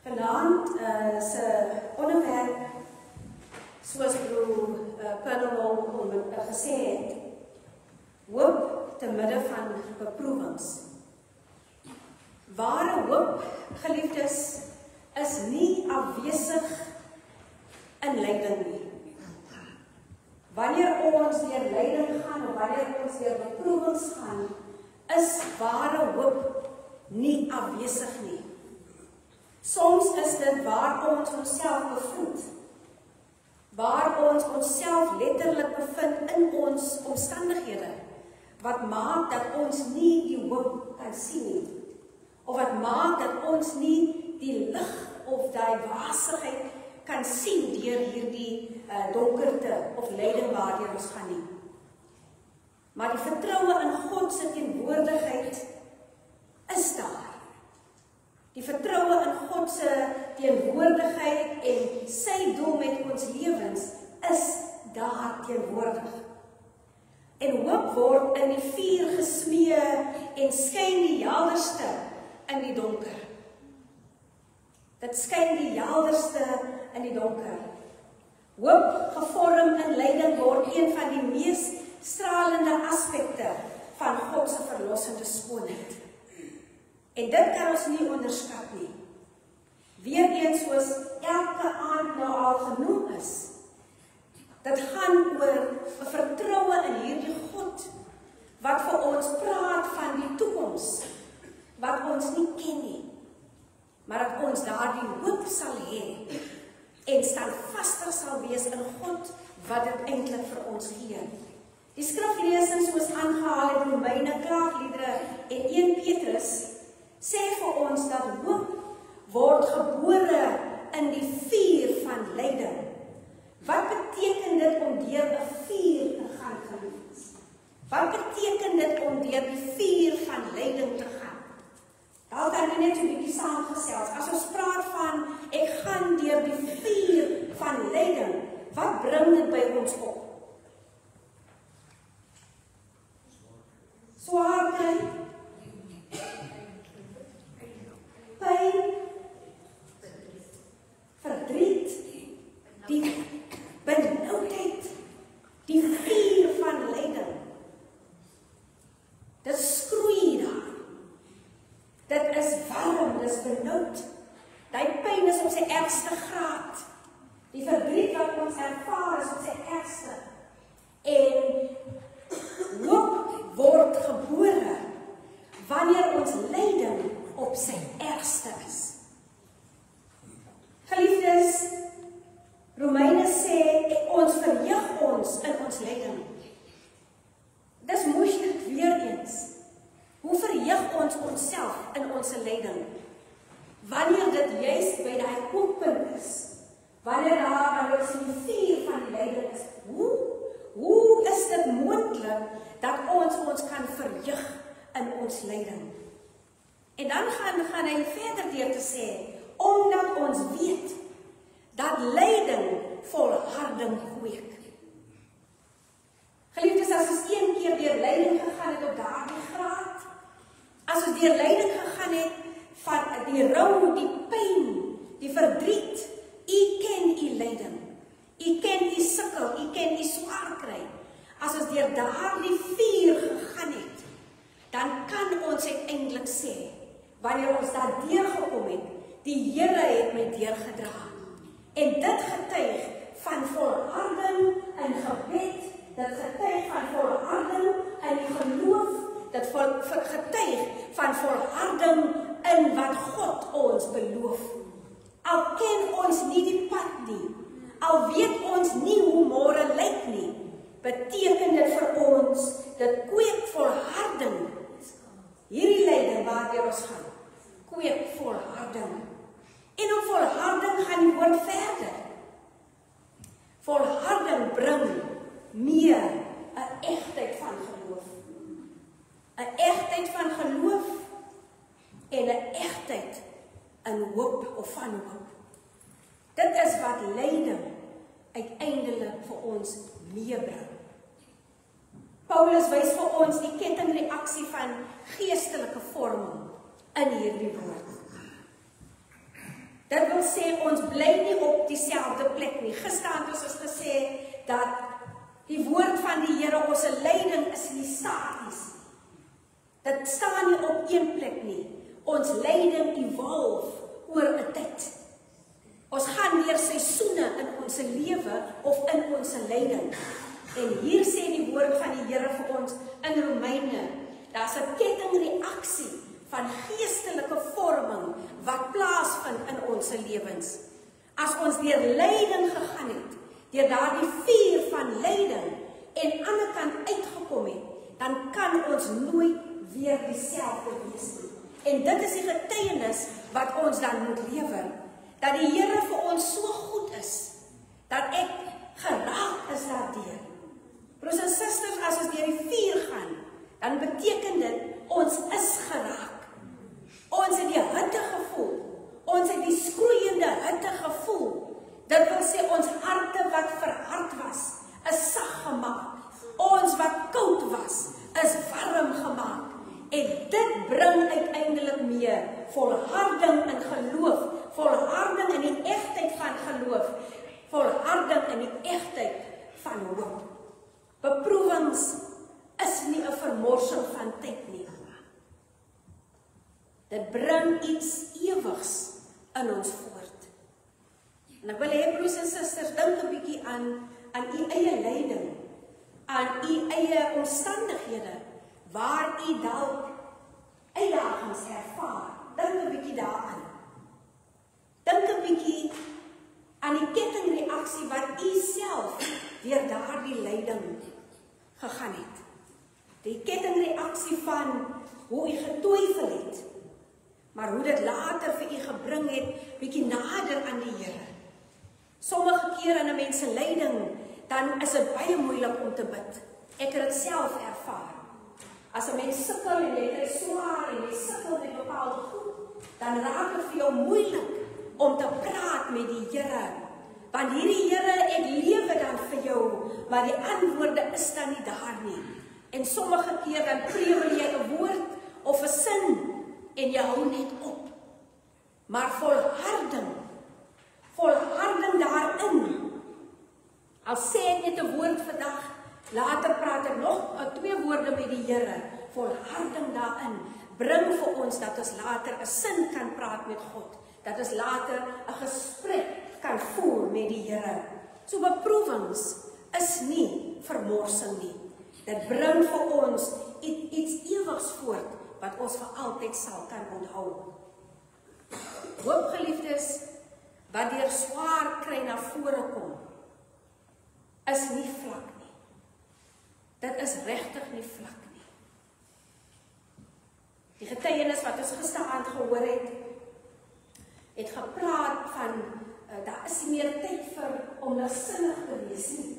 Vanaand se onderwerp, soos broer Pernewong gesê het, hoop te midde van beproewings. Ware hoop, geliefdes, is nie afwesig in lyding nie. Wanneer ons deur lyding gaan, of wanneer ons deur beproewings gaan, is ware hoop nie afwesig nie. Soms is dit waar ons onsself bevind, waar ons onsself letterlik bevind in ons omstandighede, wat maak dat ons nie die hoop kan sien nie, of wat maak dat ons nie die lig of die wasigheid kan sien deur hierdie donkerte of lyding waardeur ons gaan nie. Maar die vertroue in God se teenwoordigheid is daar. Die vertroue in God se teenwoordigheid en sy doel met ons lewens is daar teenwoordig. En hoop word in die vuur gesmee en skyn die helderste in die donker. Dit skyn die helderste in die donker. Hoop gevorm in lyding word een van die mees stralende aspekte van God se verlossende skoonheid. En dit kan ons nie onderskat nie. Weereens soos elke aand nou al genoem is, dit gaan oor 'n vertroue in hierdie God, wat vir ons praat van die toekoms, wat ons nie ken nie, maar dat ons daardie hoop sal hê, en standvastig sal wees in God, wat dit eintlik vir ons gee. Die skriflesing soos aangehaal het, Romeine, Klaagliedere en 1 Petrus, sê vir ons dat hoop word gebore in die vuur van lyding. Wat beteken dit om deur 'n vuur te gaan, geliefdes? Wat beteken dit om deur die vuur van lyding te gaan? Daar kan jy net 'n bietjie saamgesels. As ons praat van ek gaan deur die vuur van lyding, wat bring dit by ons op? Swaarkry, pyn, verdriet, die benoudheid, die vuur van lyding. Dit skroei daar. Dit is warm, dit is benoud. Die pyn is op sy ergste graad. Die verdriet wat ons ervaar is op sy ergste. En hoop word gebore wanneer ons lyding op sy ergste is. Geliefdes, Romeine sê, ons verheug ons in ons lyding. Dis moeilik weer eens. Hoe verheug ons onsself in ons lyding? Wanneer dit juist by die kookpunt is, wanneer ons in die vuur van die lyding is, hoe is dit moontlik dat ons kan verheug in ons lyding? En dan gaan hy verder deur te sê, omdat ons weet dat lyding volharding kweek. Geliefdes, as ons een keer deur lyding gegaan het op daardie graad, as ons deur lyding gegaan het van die rou, die pyn, die verdriet, u ken u lyding, u ken u sukkel, u ken u swaar kry. As ons deur daardie vuur gegaan het, dan kan ons uiteindelik sê, wanneer ons daar deurgekom het, die Here het my deurgedra. En dit getuig van volharding in gebed, dit getuig van volharding in geloof, dit getuig van volharding in wat God ons beloof. Al ken ons nie die pad nie, al weet ons nie hoe môre lyk nie, beteken dit vir ons, dit kweek volharding. Hierdie lyding waardeur ons gaan, kweek volharding. En op volharding gaan die woord verder. Volharding bring meer 'n egtheid van geloof. 'n Egtheid van geloof en 'n egtheid in hoop of van hoop. Dit is wat lyding uiteindelik vir ons meebring. Paulus wys vir ons die kettingreaksie van geestelike vorming in hierdie woord. Dit wil sê, ons bly nie op dieselfde plek nie. Gister het ons gesê, dat die woord van die Here, ons leiding is nie staties. Dit staan nie op een plek nie. Ons leiding evolve oor 'n tyd. Ons gaan deur seisoene in ons lewe of in ons leiding. En hier sê die woord van die Here vir ons in Romeine, daar's 'n kettingreaksie van geestelike vorming wat plaasvind in ons lewens. As ons deur lyding gegaan het, deur daardie vuur van lyding en aan die ander kant uitgekom het, dan kan ons nooit weer dieselfde wees nie. En dit is die getuienis wat ons dan moet lewer, dat die Here vir ons so goed is, dat ek geraak is daardeur. Broers en susters, as ons deur die vuur gaan, dan beteken dit, ons is geraak. Ons het die hitte gevoel, ons het die skroeiende hitte gevoel. Dit wil sê, ons harte wat verhard was, is sag gemaak. Ons wat koud was, is warm gemaak. En dit bring uiteindelik mee volharding in geloof, volharding in die egtheid van geloof, volharding in die egtheid van hoop. Beproewings is nie 'n vermorsing van tyd nie. Dit bring iets ewigs in ons voort. En ek wil hê, broers en susters, dink 'n bietjie aan u eie lyding, aan u eie omstandighede, waar u dalk uitdagings ervaar. Dink 'n bietjie daaraan. Dink 'n bietjie aan die kettingreaksie wat u self deur daardie lyding gegaan het. Die kettingreaksie van hoe u getwyfel het, maar hoe dit later vir u gebring het, bietjie nader aan die Here. Sommige kere in 'n mens se lyding, dan is dit baie moeilik om te bid. Ek het dit self ervaar. As 'n mens sukkel en jy kry swaar en jy sukkel met bepaalde goed, dan raak dit vir jou moeilik om te praat met die Here. Want hierdie Here, ek lewe dan vir jou, maar die antwoorde is dan nie daar nie. En sommige keer dan prewel jy 'n woord of 'n sin en jy hou net op. Maar volharding daarin. Al sê ek net 'n woord vandag, later praat ek nog 2 woorde met die Here. Volharding daarin bring vir ons dat ons later 'n sin kan praat met God. Dat ons later 'n gesprek kan voer met die Here. So beproewings is nie vermorsing nie. Dit bring vir ons iets ewigs voort wat ons vir altyd sal kan onthou. Hoop, geliefdes, wat deur swaar kry na vore kom, is nie vlak nie. Dit is regtig nie vlak nie. Die getuienis wat ons gisteraand gehoor het gepraat van daar is nie meer tyd om ligsinnig te wees nie.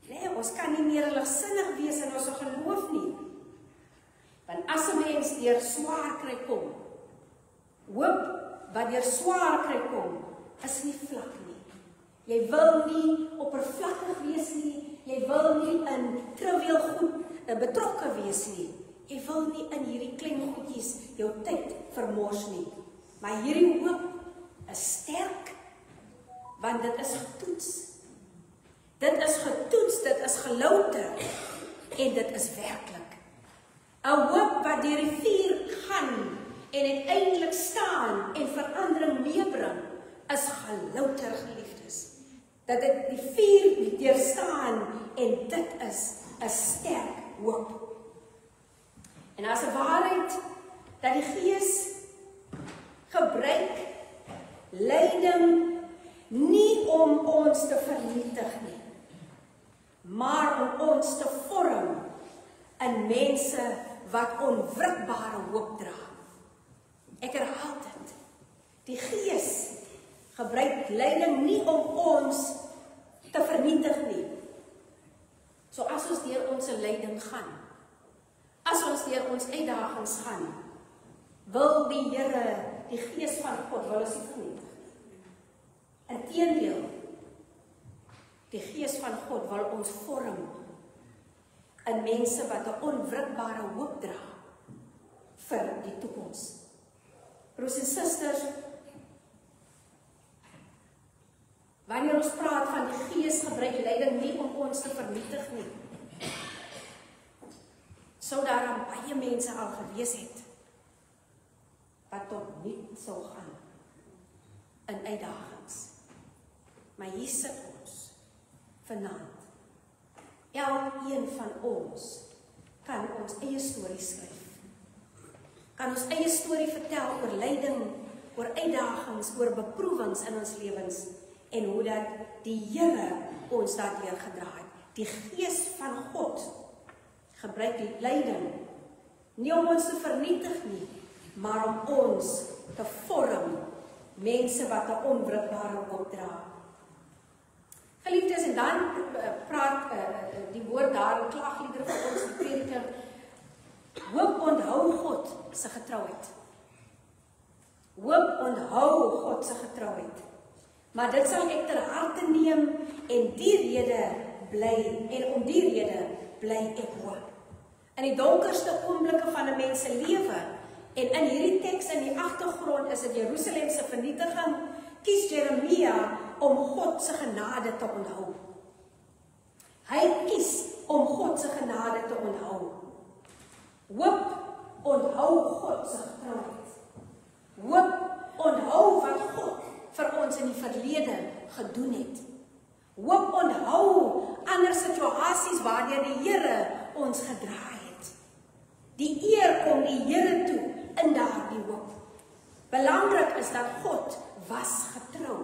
Nee, ons kan nie meer ligsinnig wees in ons geloof nie. Want as 'n mens deur swaar kry kom, hoop wat deur swaar kry kom, is nie vlak nie. Jy wil nie oppervlakkig wees nie, jy wil nie in trivial goed betrokke wees nie. Jy wil nie in hierdie klein goedjies jou tyd vermors nie. Maar hierdie hoop is sterk, want dit is getoets. Dit is getoets, dit is gelouter, en dit is werklik. 'n Hoop wat deur die vuur gaan en uiteindelik staan en verandering meebring, is gelouter, geliefdes. Dat dit die vuur deurstaan en dit is 'n sterk hoop. En as 'n waarheid dat die Gees gebruik lyding nie om ons te vernietig nie, maar om ons te vorm in mense wat onwrikbare hoop dra. Ek herhaal dit. Die Gees gebruik lyding nie om ons te vernietig nie. So as ons deur ons lyding gaan, as ons deur ons uitdagings gaan, wil die Here, die Gees van God, wil ons nie vernietig. Inteendeel, die Gees van God wil ons vorm in mense wat 'n onwrikbare hoop dra vir die toekoms. Broers en susters, Wanneer ons praat van die Gees gebruik leiding nie om ons te vernietig nie. Sou daar aan baie mense al gewees het wat tot niet sou gaan in uitdagings. Maar hier sit ons vanaand. Elkeen van ons kan ons eie storie skryf. Kan ons eie storie vertel oor lyding, oor uitdagings, oor beproewings in ons lewens en hoe dat die Here ons daardeur gedra het. Die Gees van God gebruik die lyding nie om ons te vernietig nie, maar om ons te vorm, mense wat 'n onwrikbare hoop dra. Geliefdes, en dan praat die woord daar in Klagliedere vir ons, die prediker, hoop onthou God se getrouheid. Hoop onthou God se getrouheid. Maar dit sal ek ter harte neem en die rede bly, en om die rede bly ek hoop. In die donkerste oomblikke van 'n mens se lewe, en in hierdie teks in die agtergrond is dit Jerusalem se vernietiging, kies Jeremia om God se genade te onthou. Hy kies om God se genade te onthou. Hoop onthou God se getrouheid. Hoop onthou wat God vir ons in die verlede gedoen het. Hoop onthou ander situasies waardeur die Here ons gedra het. Die eer kom die Here toe in daardie hoop. Belangrik is dat God was getrou.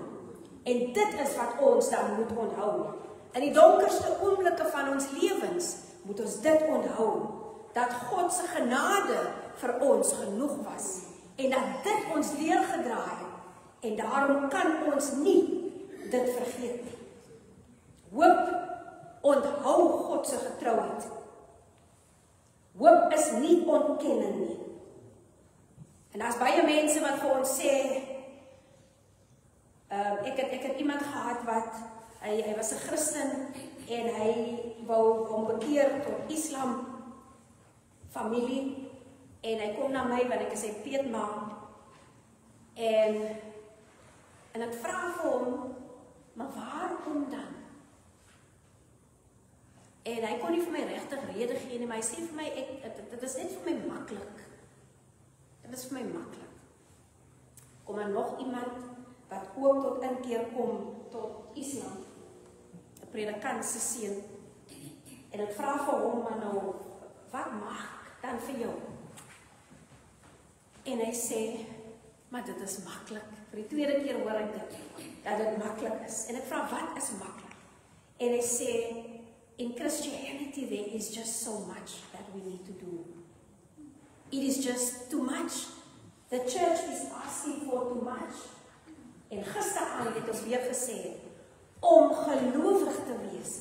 En dit is wat ons dan moet onthou. In die donkerste oomblikke van ons lewens moet ons dit onthou. Dat God se genade vir ons genoeg was. En dat dit ons deurgedra het. En daarom kan ons nie dit vergeet nie. Hoop onthou God se getrouheid. Hoop is nie ontkenning nie. En daar's baie mense wat vir ons sê, ek het iemand gehad wat, hy was 'n Christen en hy wou hom bekeer tot Islam familie en hy kom na my want ek is sy peetma en ek vra vir hom, maar waarom dan? En hy kon nie vir my regtig rede gee nie, maar hy sê vir my, dit is net vir my maklik. Dit is vir my maklik. Kom maar nog iemand wat ook tot inkeer kom tot Islam, 'n predikant se seun. En ek vra vir hom, maar nou, wat maak dan vir jou? En hy sê, maar dit is maklik. Vir die tweede keer hoor ek dit, dat dit maklik is. En ek vra, wat is maklik? En hy sê, in Christianity there is just so much that we need to do. It is just too much. The church is asking for too much. En gisteraand het ons weer gesê, om gelowig te wees,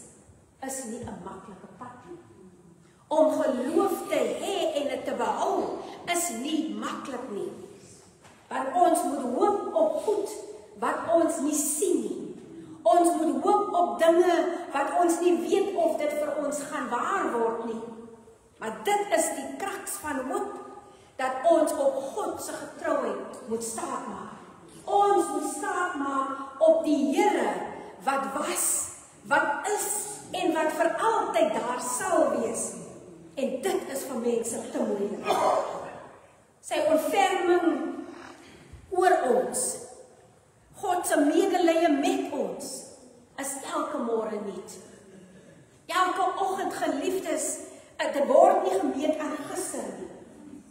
is nie 'n maklike pad nie. Om geloof te hê en dit te behou, is nie maklik nie. Want ons moet hoop op goed wat ons nie sien nie. Ons moet hoop op dinge wat ons nie weet of dit vir ons gaan waar word nie. Maar dit is die kraks van hoop, dat ons op God se getrouheid moet staatmaak. Ons moet staatmaak op die Here wat was, wat is en wat vir altyd daar sal wees. En dit is vir mense te moeilik. Sy ontferming oor ons, God se medelee met ons, is elke môre nuut. Elke oggend, geliefdes, dit word nie gemeet aan gister nie.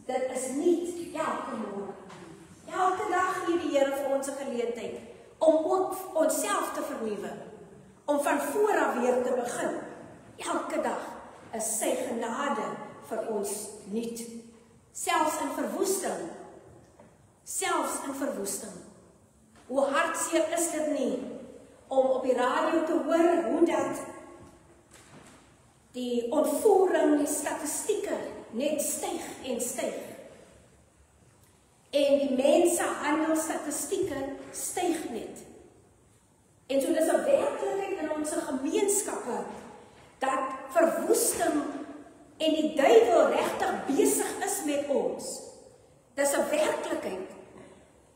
Dit is nuut elke môre. Elke dag gee die Here vir ons 'n geleentheid om ook onsself te vernuwe, om van voor af weer te begin. Elke dag is sy genade vir ons nuut. Selfs in verwoesting. Selfs in verwoesting. Hoe hartseer is dit nie om op die radio te hoor hoe dat die ontvoering, die statistieke net styg en styg. En die mensenhandelstatistieke styg net. En so dis 'n werklikheid in ons gemeenskappe dat verwoesting en die duiwel regtig besig is met ons. Dis 'n werklikheid.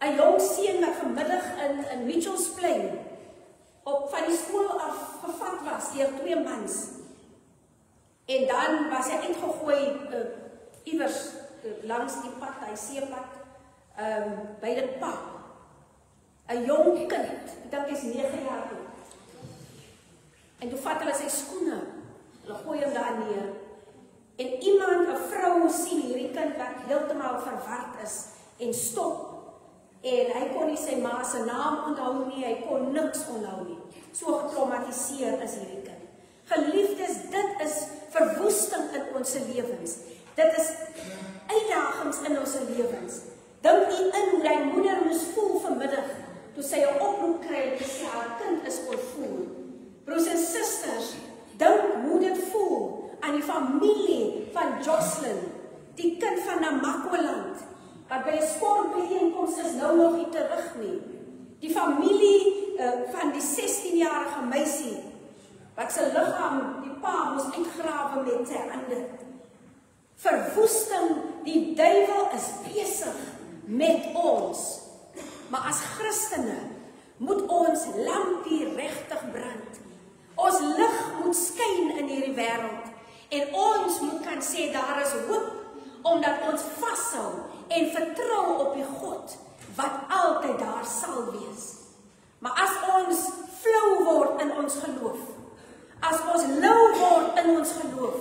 'n Jong seun wat vanmiddag in Mitchells Plain van die skool af gevat was deur 2 mans. En dan was hy uitgegooi iewers langs die pad, hy seepad, by die pad. 'n Jong kind, ek dink hy's 9 jaar oud. En toe vat hulle sy skoene, hulle gooi hom daar neer. En iemand, 'n vrou, sien hierdie kind wat heeltemal verward is en stop. En hy kon nie sy ma se naam onthou nie, hy kon niks onthou nie. So getraumatiseer is hierdie kind. Geliefdes, dit is verwoesting in ons lewens. Dit is uitdagings in ons lewens. Dink nie in hoe die moeder moes voel vanmiddag, toe sy 'n oproep kry en sê haar kind is ontvoer. Broers en susters, dink hoe dit voel aan die familie van Jocelyn, die kind van Namakwaland, wat by 'n sportbijeenkoms is nou nog nie terug nie. Die familie van die 16-jarige meisie, wat sy liggaam, die pa moes uitgrawe met sy hande. Verwoesting, die duiwel is besig met ons. Maar as Christene moet ons lampie regtig brand. Ons lig moet skyn in hierdie wêreld. En ons moet kan sê daar is hoop, omdat ons vashou en vertrou op die God wat altyd daar sal wees. Maar as ons flou word in ons geloof, as ons lou word in ons geloof,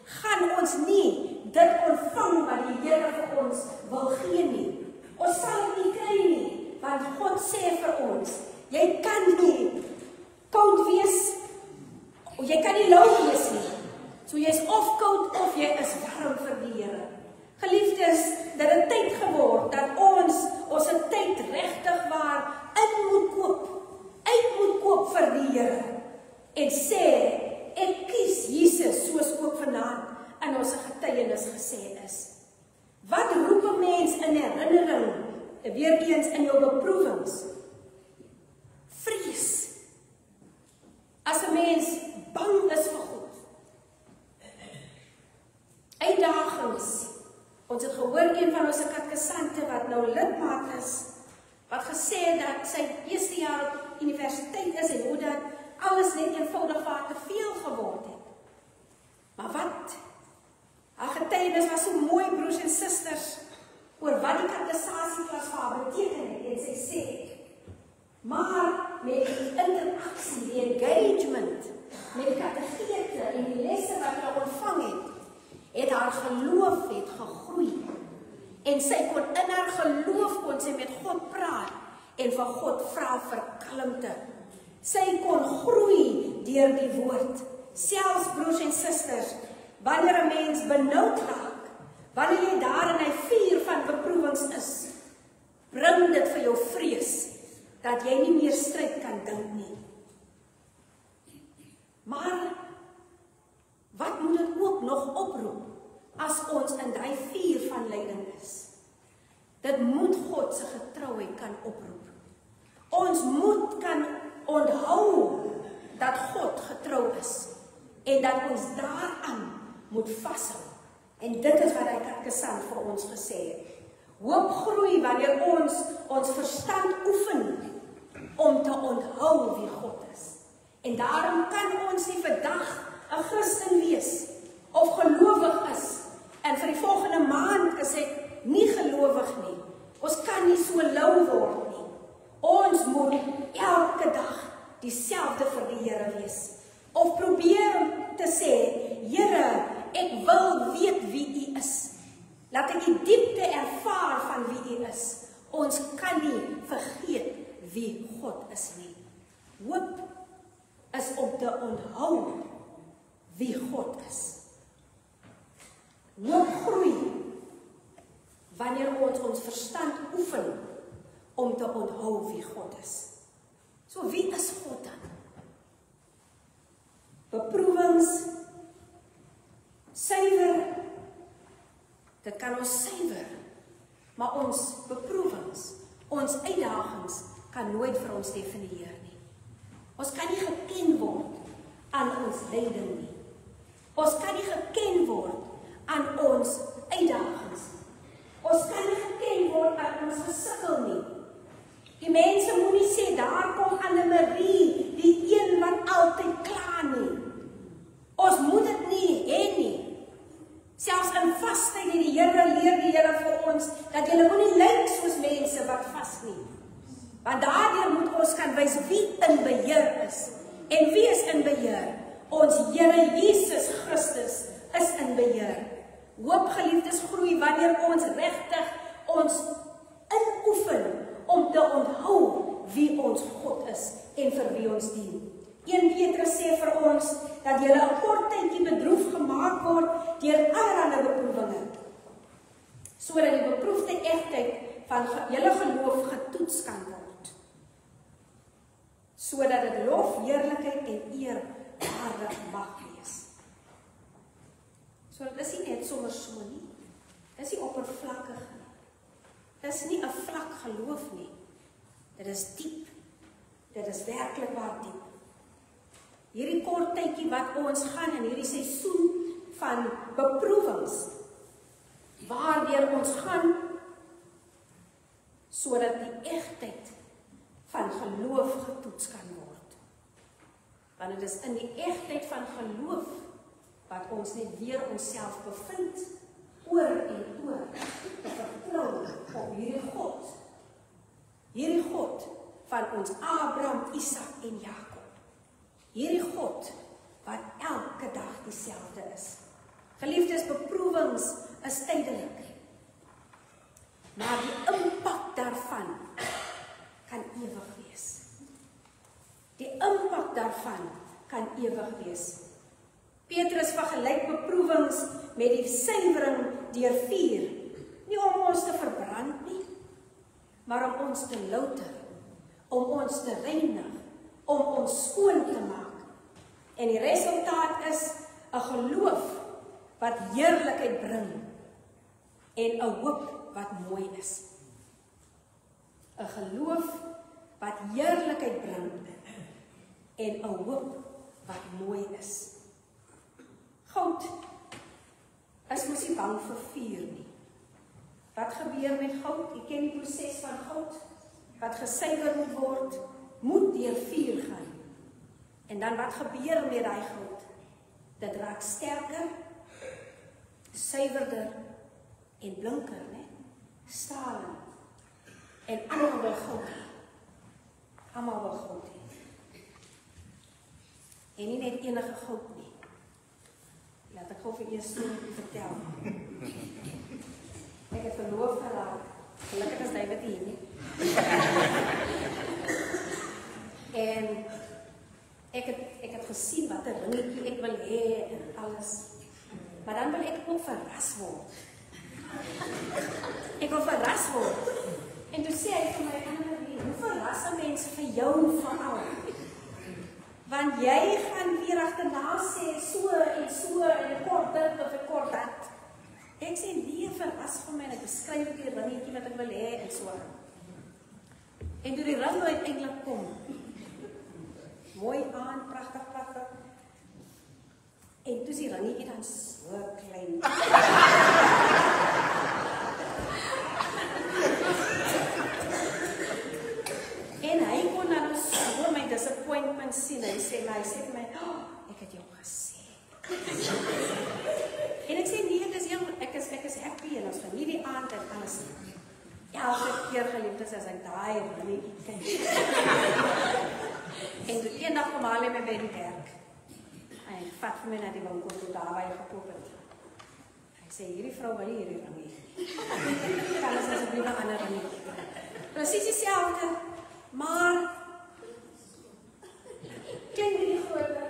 gaan ons nie dit ontvang wat die Here vir ons wil gee nie. Ons sal dit nie kry nie, want God sê vir ons, jy kan nie koud wees, of jy kan nie lou wees nie. So jy is of koud of jy is warm vir die Here. Geliefdes, dit het tyd geword dat ons tyd regtig waar in moet koop, uit moet koop vir die Here. En sê, ek kies Jesus, soos ook vanaand in ons getuienis gesê is. Wat roep 'n mens in herinnering, weer eens in jou beproewings? Vrees. As 'n mens bang is vir God. Uitdagings. Ons het gehoor een van ons katkesante wat nou lidmaat is, wat gesê het dat sy eerste jaar op universiteit is en hoe dat alles net eenvoudig vir haar te veel geword het. Maar wat? Haar getuienis was so mooi, broers en susters, oor wat die katkesasieklas vir haar beteken het. En sy sê, maar met die interaksie, die engagement, met die kattegete en die lesse wat hulle ontvang het haar geloof gegroei. En sy kon in haar geloof kon sy met God praat en van God vra vir kalmte. Sy kon groei deur die woord. Selfs broers en susters, wanneer 'n mens benoud raak, wanneer jy daar in 'n vuur van beproewings is, bring dit vir jou vrees dat jy nie meer stryd kan dink nie. Maar wat moet dit ook nog oproep as ons in daai vuur van lyding is? Dit moet God se getrouheid kan oproep. Ons moet kan onthou dat God getrou is en dat ons daaraan moet vashou. En dit is wat hy katkesant vir ons gesê het. Hoop groei wanneer ons verstand oefen om te onthou wie God is. En daarom kan ons nie vandag 'n Christen wees of gelowig is en vir die volgende maand is ek nie gelowig nie. Ons kan nie so lou word nie. Ons moet elke dag dieselfde vir die Here wees. Of probeer te sê, Here, ek wil weet wie U is. Laat ek die diepte ervaar van wie U is. Ons kan nie vergeet wie God is nie. Hoop is om te onthou wie God is. Hoop groei wanneer ons verstand oefen om te onthou wie God is. So wie is God dan? Beproewings, suiwer, dit kan ons suiwer, maar ons beproewings, ons uitdagings kan nooit vir ons definieer nie. Ons kan nie geken word aan ons lyding nie. Ons kan nie geken word aan ons uitdagings. Ons kan nie geken word aan ons gesukkel nie. Die mense moenie sê, daar kom Annemarie, die een wat altyd kla nie. Ons moet dit nie hê nie. Selfs in vastheid het die Here leer die Here vir ons, dat julle moenie lyk soos mense wat vas nie. Want daardeur moet ons kan wys wie in beheer is. En wie is in beheer? Ons Here Jesus Christus is in beheer. Hoop, geliefdes, groei wanneer ons regtig ons inoefen om te onthou wie ons God is en vir wie ons dien. 1 Petrus sê vir ons dat julle 'n kort tydjie bedroef gemaak word deur allerlei beproewinge, sodat die beproefde egtheid van julle geloof getoets kan word, sodat dit lof, heerlikheid en eer waardig mag wees. So dit is nie net sommer so nie. Dit is nie oppervlakkig nie. Dit is nie 'n vlak geloof nie. Dit is diep. Dit is werklik waar diep. Hierdie kort tydjie wat ons gaan in hierdie seisoen van beproewings, waardeur ons gaan, sodat die egtheid van geloof getoets kan word. Want dit is in die egtheid van geloof wat ons net weer onsself bevind, oor en oor, te vertrou op hierdie God van ons Abraham, Isak en Jakob. Hierdie God wat elke dag dieselfde is. Geliefdes, beproewings is tydelik, maar die impak daarvan kan ewig wees. Die impak daarvan kan ewig wees. Petrus vergelyk beproewings met die suiwering deur vuur, nie om ons te verbrand nie, maar om ons te louter, om ons te reinig, om ons skoon te maak. En die resultaat is 'n geloof wat heerlikheid bring en 'n hoop wat mooi is. 'n geloof wat heerlikheid bring en 'n hoop wat mooi is. Goud is mos nie bang vir vuur nie. Wat gebeur met goud? Jy ken die proses van goud wat gesuiwer moet word, moet deur vuur gaan. En dan wat gebeur met daai goud? Dit raak sterker, suiwerder en blinker, né? Stralend. En almal wil goud hê. Almal wil goud hê. En nie net enige goud nie. Laat ek gou vir eers vertel. Ek het verloof geraak. Gelukkig is David hier nie. En ek het gesien wat 'n ringetjie ek wil hê en alles. Maar dan wil ek ook verras word. Ek wil verras word. En toe sê hy vir my, Annemarie, hoe verras 'n mens vir jou veral? Want jy gaan weer agterna sê so en 'n kort dit of 'n kort dat. Ek sê nee, verras vir my en ek beskryf ek die ringetjie wat ek wil hê en so. En toe die ring uiteindelik kom, mooi aan, pragtig. En toe is die ringetjie dan so klein. En hy kon dan so my disappointment sien. Hy sê vir my, ek het jou gesê. En ek sê nee, ek is happy en ons geniet die aand en alles. Elke keer geliefdes as ek daai ringetjie kyk. En toe eendag kom hy my by die kerk. Hy vat vir my na die winkel toe daar waar hy gekoop het. Hy sê, hierdie vrou wil hierdie ringetjie. Kan ons asseblief 'n ander ringetjie kry? Presies dieselfde, maar klein bietjie groter.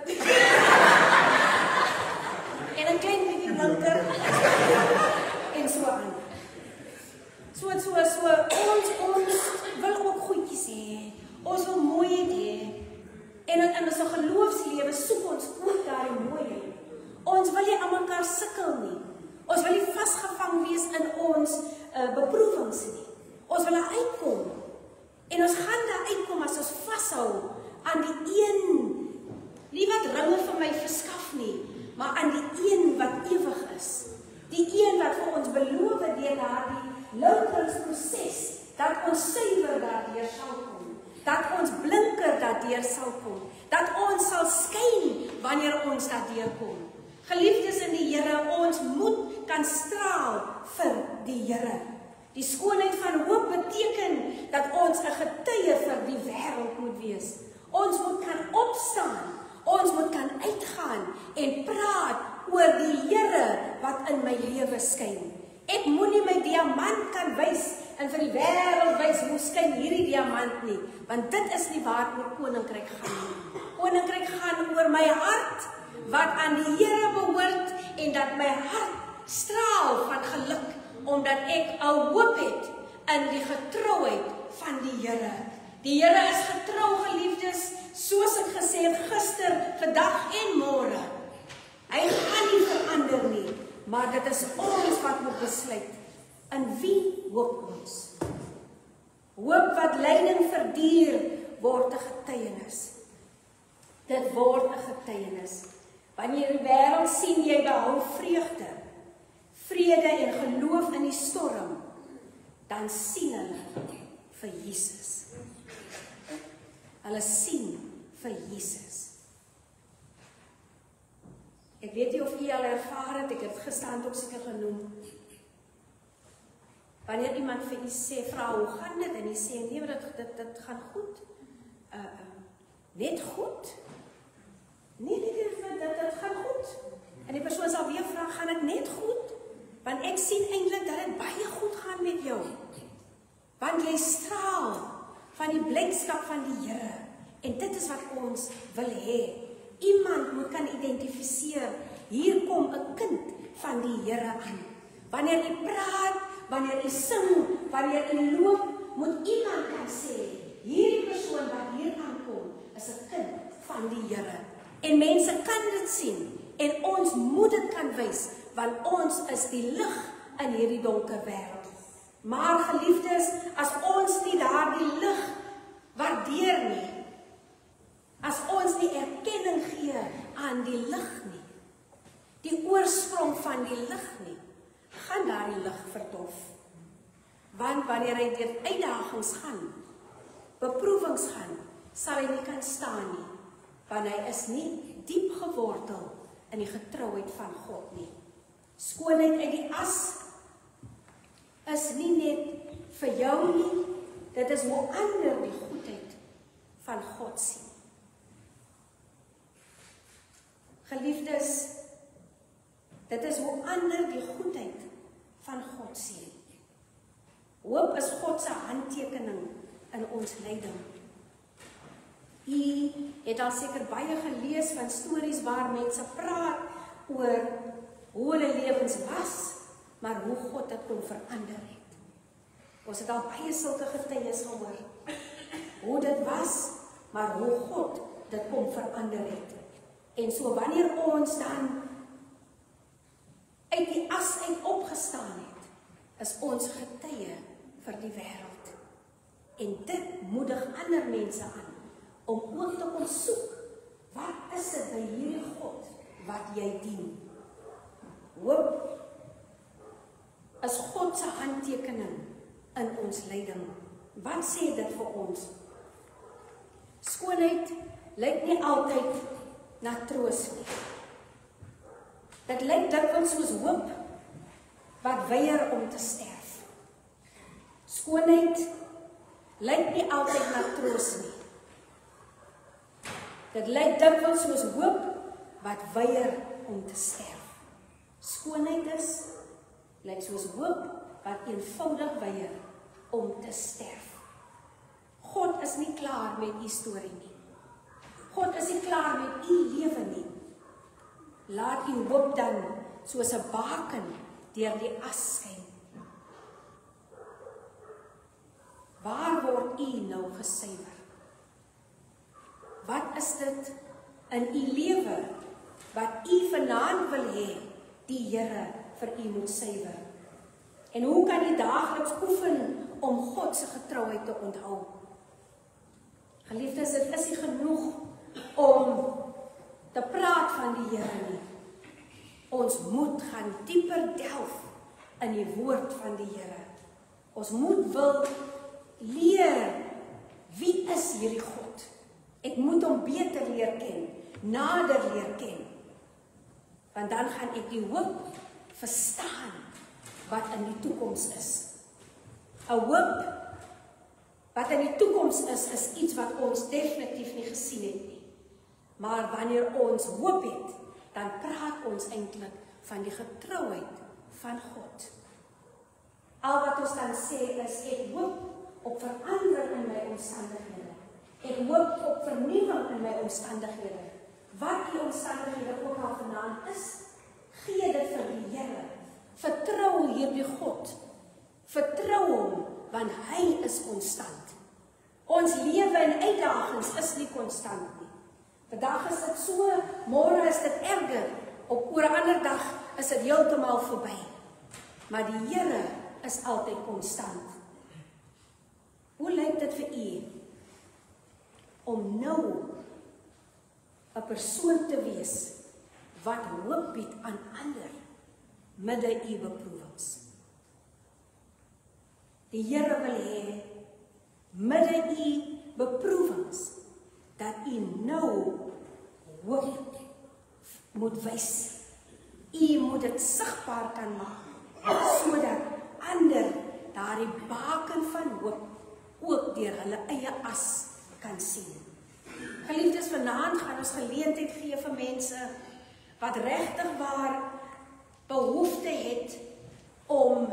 En 'n klein bietjie blinker. En so aan. So, ons wil ook goedjies hê. Ons wil mooi hê. En in ons geloofslewe soek ons ook daai mooiheid. Ons wil nie aan mekaar sukkel nie. Ons wil nie vasgevang wees in ons beproewings nie. Ons wil uitkom. En ons gaan daar uitkom as ons vashou aan die een, nie wat ringe vir my verskaf nie, maar aan die een wat ewig is. Die een wat vir ons beloof deur daardie louteringsproses, dat ons suiwer daardeur sal kom, dat ons blinker daardeur sal kom, dat ons sal skyn wanneer ons daardeur kom. Geliefdes in die Here, ons moet kan straal vir die Here. Die skoonheid van hoop beteken dat ons 'n getuie vir die wêreld moet wees. Ons moet kan opstaan, ons moet kan uitgaan en praat oor die Here wat in my lewe skyn. Ek moenie my diamant kan wys en vir die wêreld wys hoe skyn hierdie diamant nie, want dit is nie waaroor koninkryk gaan nie. Koninkryk gaan oor my hart wat aan die Here behoort en dat my hart straal van geluk omdat ek 'n hoop het in die getrouheid van die Here. Die Here is getrou, geliefdes, soos ek gesê het gister, vandag en môre. Hy gaan nie verander nie, maar dit is ons wat moet besluit. In wie hoop ons? Hoop wat lyding verduur word 'n getuienis. Dit word 'n getuienis. Wanneer die wêreld sien jy behou vreugde, vrede en geloof in die storm, dan sien hulle vir Jesus. Hulle sien vir Jesus. Ek weet nie of u al ervaar het, ek het gisterand ook seker genoem. Wanneer iemand vir u sê, vra hoe gaan dit? En u sê, nee, dit gaan goed. Net goed? Nee, dit gaan goed. En die persoon sal weer vra, gaan dit net goed? Want ek sien eintlik dat dit baie goed gaan met jou. Want jy straal van die blydskap van die Here. En dit is wat ons wil hê. Iemand moet kan identifiseer, hier kom 'n kind van die Here aan. Wanneer jy praat, wanneer jy sing, wanneer jy loop, moet iemand kan sê, hierdie persoon wat hier aankom, is 'n kind van die Here. En mense kan dit sien, en ons moet dit kan wys, want ons is die lig in hierdie donker wêreld. Maar geliefdes, as ons nie daardie lig waardeer nie, as ons nie erkenning gee aan die lig nie, die oorsprong van die lig nie, gaan daardie lig verdof. Want wanneer hy deur uitdagings gaan, beproewings gaan, sal hy nie kan staan nie, want hy is nie diep gewortel in die getrouheid van God nie. Skoonheid uit die as is nie net vir jou nie, dit is hoe ander die goedheid van God sien. Geliefdes, dit is hoe ander die goedheid van God sien. Hoop is God se handtekening in ons lyding. U het al seker baie gelees van stories waar mense praat oor hoe hulle lewens was, maar hoe God dit kon verander het. Ons het al baie sulke getuies gehoor. Hoe dit was, maar hoe God dit kon verander het. En so wanneer ons dan uit die as uit opgestaan het, is ons getuie vir die wêreld. En dit moedig ander mense aan om ook te kom soek, wat is dit by hierdie God wat jy dien? Hoop is God se handtekening in ons lyding. Wat sê dit vir ons? Skoonheid lyk nie altyd na troos nie. Dit lyk dikwels soos hoop wat weier om te sterf. Skoonheid lyk nie altyd na troos nie. Dit lyk dikwels soos hoop wat weier om te sterf. Skoonheid lyk soos hoop wat eenvoudig weier om te sterf. God is nie klaar met u storie nie. God is nie klaar met u lewe nie. Laat u hoop dan soos 'n baken deur die as skyn. Waar word u nou gesuiwer? Wat is dit in u lewe wat u vanaand wil hê die Here vir u moet suiwer? En hoe kan u daagliks oefen om God se getrouheid te onthou? Geliefdes, dit is nie genoeg om te praat van die Here nie. Ons moet gaan dieper delf in die woord van die Here. Ons moet wil leer, wie is hierdie God? Ek moet hom beter leer ken, nader leer ken. Want dan gaan ek die hoop verstaan wat in die toekoms is. 'n Hoop wat in die toekoms is iets wat ons definitief nie gesien het nie. Maar wanneer ons hoop het, dan praat ons eintlik van die getrouheid van God. Al wat ons dan sê is, ek hoop op verandering in my omstandighede. Ek hoop op vernuwing in my omstandighede. Wat die omstandighede ook al vanaand is, gee dit vir die Here. Vertrou hierdie God. Vertrou hom, want hy is konstant. Ons lewe en uitdagings is nie konstant nie. Vandag is dit so, môre is dit erger, oor 'n ander dag is dit heeltemal verby. Maar die Here is altyd konstant. Hoe lyk dit vir u om nou 'n persoon te wees wat hoop bied aan ander midde u beproewings? Die Here wil hê midde u beproewings dat u nou hoop moet wys. U moet dit sigbaar kan maak sodat ander daardie baken van hoop ook deur hulle eie as kan sien. Geliefdes, vanaand gaan ons geleentheid gee vir mense wat regtig waar behoefte het om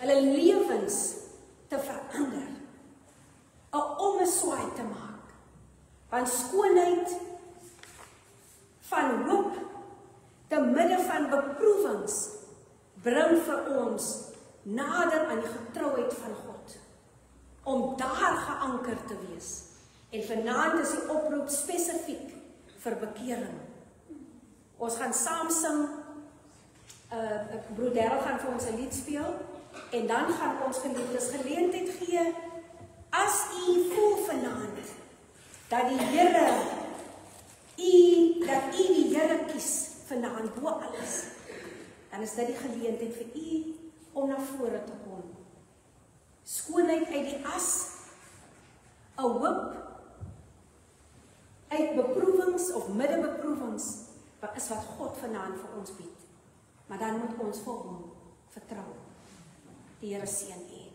hulle lewens te verander, 'n ommeswaai te maak. Want skoonheid van hoop te midde van beproewings bring vir ons nader aan die getrouheid van God, om daar geanker te wees. En vanaand is die oproep spesifiek vir bekering. Ons gaan saam sing, broeder gaan vir ons 'n lied speel, en dan gaan ons geliefdes geleentheid gee, as u voel vanaand, dat die Here, dat u die Here kies vanaand bo alles, dan is dit die geleentheid vir u om na vore te kom. Skoonheid uit die as, 'n hoop uit beproewings of middebeproewings, is wat God vanaand vir ons bied. Maar dan moet ons vir hom vertrou. Die Here seën u.